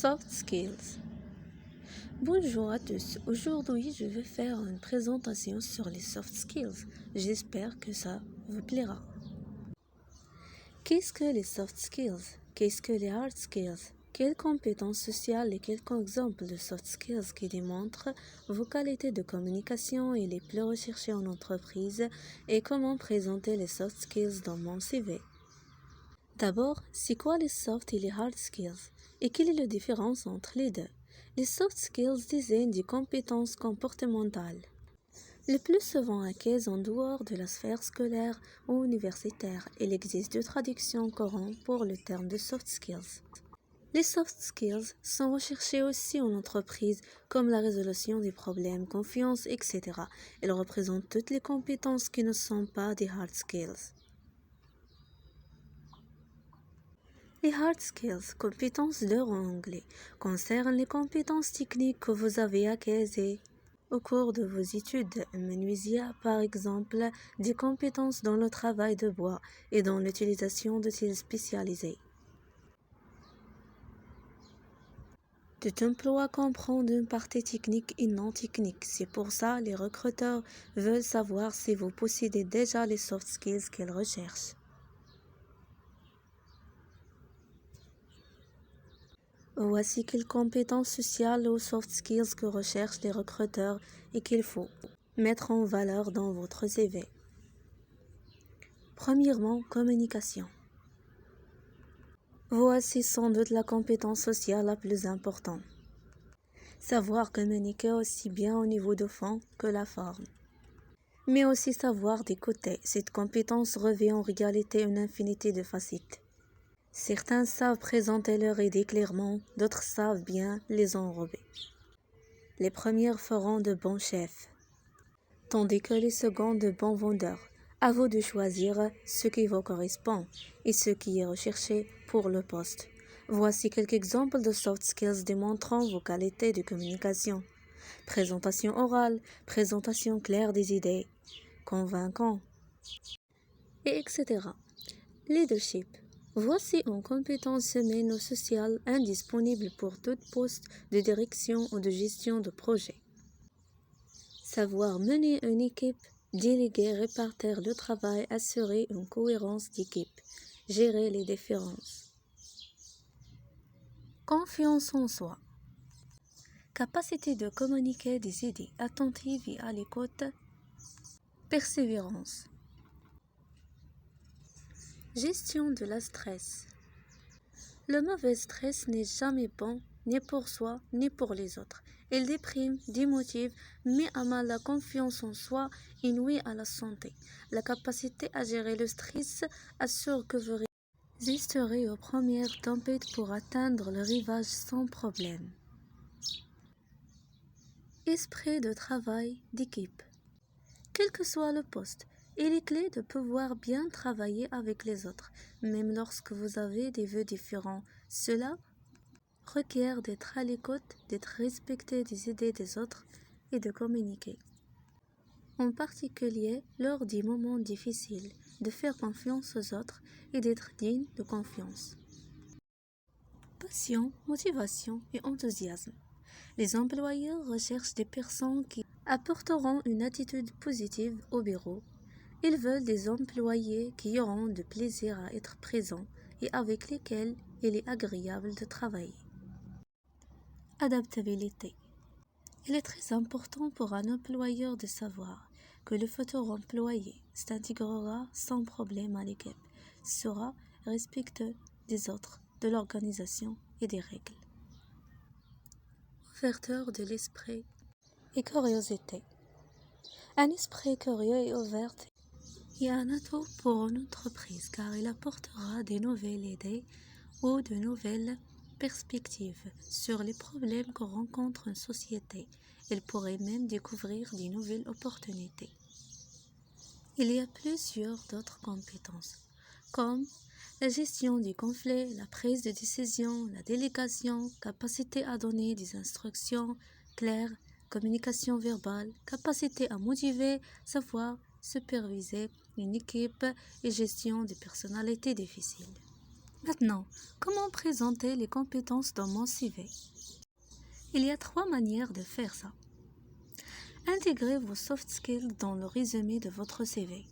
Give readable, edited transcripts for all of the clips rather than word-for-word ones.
Soft skills. Bonjour à tous. Aujourd'hui, je vais faire une présentation sur les soft skills. J'espère que ça vous plaira. Qu'est-ce que les soft skills? Qu'est-ce que les hard skills? Quelles compétences sociales et quelques exemples de soft skills qui démontrent vos qualités de communication et les plus recherchées en entreprise et comment présenter les soft skills dans mon CV. D'abord, c'est quoi les soft et les hard skills? Et quelle est la différence entre les deux? Les soft skills désignent des compétences comportementales, le plus souvent acquises en dehors de la sphère scolaire ou universitaire. Il existe deux traductions courantes pour le terme de soft skills. Les soft skills sont recherchés aussi en entreprise, comme la résolution des problèmes, confiance, etc. Ils représentent toutes les compétences qui ne sont pas des hard skills. Les hard skills, compétences de rang anglais, concernent les compétences techniques que vous avez acquises au cours de vos études. Menuisier, par exemple, des compétences dans le travail de bois et dans l'utilisation d'outils spécialisés. Tout emploi comprend une partie technique et non technique. C'est pour ça que les recruteurs veulent savoir si vous possédez déjà les soft skills qu'ils recherchent. Voici quelles compétences sociales ou soft skills que recherchent les recruteurs et qu'il faut mettre en valeur dans votre CV. Premièrement, communication. Voici sans doute la compétence sociale la plus importante. Savoir communiquer aussi bien au niveau de fond que la forme. Mais aussi savoir d'écouter. Cette compétence revêt en réalité une infinité de facettes. Certains savent présenter leur idée clairement, d'autres savent bien les enrober. Les premières feront de bons chefs, tandis que les seconds de bons vendeurs. À vous de choisir ce qui vous correspond et ce qui est recherché pour le poste. Voici quelques exemples de soft skills démontrant vos qualités de communication. Présentation orale, présentation claire des idées, convaincant, et etc. Leadership. Voici une compétence humaine ou sociale indisponible pour tout poste de direction ou de gestion de projet. Savoir mener une équipe, déléguer, répartir le travail, assurer une cohérence d'équipe, gérer les différences. Confiance en soi. Capacité de communiquer des idées attentives et à l'écoute. Persévérance. Gestion de la stress. Le mauvais stress n'est jamais bon, ni pour soi, ni pour les autres. Il déprime, démotive, met à mal la confiance en soi et nuit à la santé. La capacité à gérer le stress assure que vous résisterez aux premières tempêtes pour atteindre le rivage sans problème. Esprit de travail d'équipe. Quel que soit le poste, il est clé de pouvoir bien travailler avec les autres, même lorsque vous avez des vœux différents. Cela requiert d'être à l'écoute, d'être respecté des idées des autres et de communiquer. En particulier lors des moments difficiles, de faire confiance aux autres et d'être digne de confiance. Passion, motivation et enthousiasme. Les employeurs recherchent des personnes qui apporteront une attitude positive au bureau. Ils veulent des employés qui auront du plaisir à être présents et avec lesquels il est agréable de travailler. Adaptabilité. Il est très important pour un employeur de savoir que le futur employé s'intégrera sans problème à l'équipe, sera respectueux des autres, de l'organisation et des règles. Ouverture de l'esprit et curiosité. Un esprit curieux et ouvert est un atout pour une entreprise car il apportera de nouvelles idées ou de nouvelles perspectives sur les problèmes que rencontre une société. Il pourrait même découvrir de nouvelles opportunités. Il y a plusieurs d'autres compétences, comme la gestion du conflit, la prise de décision, la délégation, capacité à donner des instructions claires, communication verbale, capacité à motiver, savoir superviser une équipe et gestion des personnalités difficiles. Maintenant, comment présenter les compétences dans mon CV? Il y a 3 manières de faire ça. Intégrez vos soft skills dans le résumé de votre CV.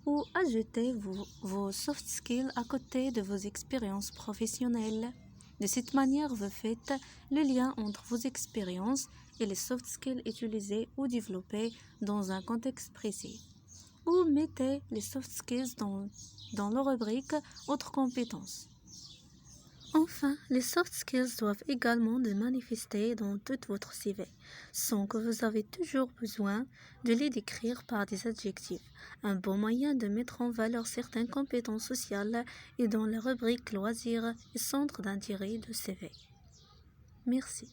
Ou ajoutez vos soft skills à côté de vos expériences professionnelles. De cette manière, vous faites le lien entre vos expériences et les soft skills utilisés ou développés dans un contexte précis. Ou mettez les soft skills dans la rubrique Autres compétences. Enfin, les soft skills doivent également se manifester dans tout votre CV, sans que vous avez toujours besoin de les décrire par des adjectifs. Un bon moyen de mettre en valeur certaines compétences sociales est dans la rubrique Loisirs et centres d'intérêt de CV. Merci.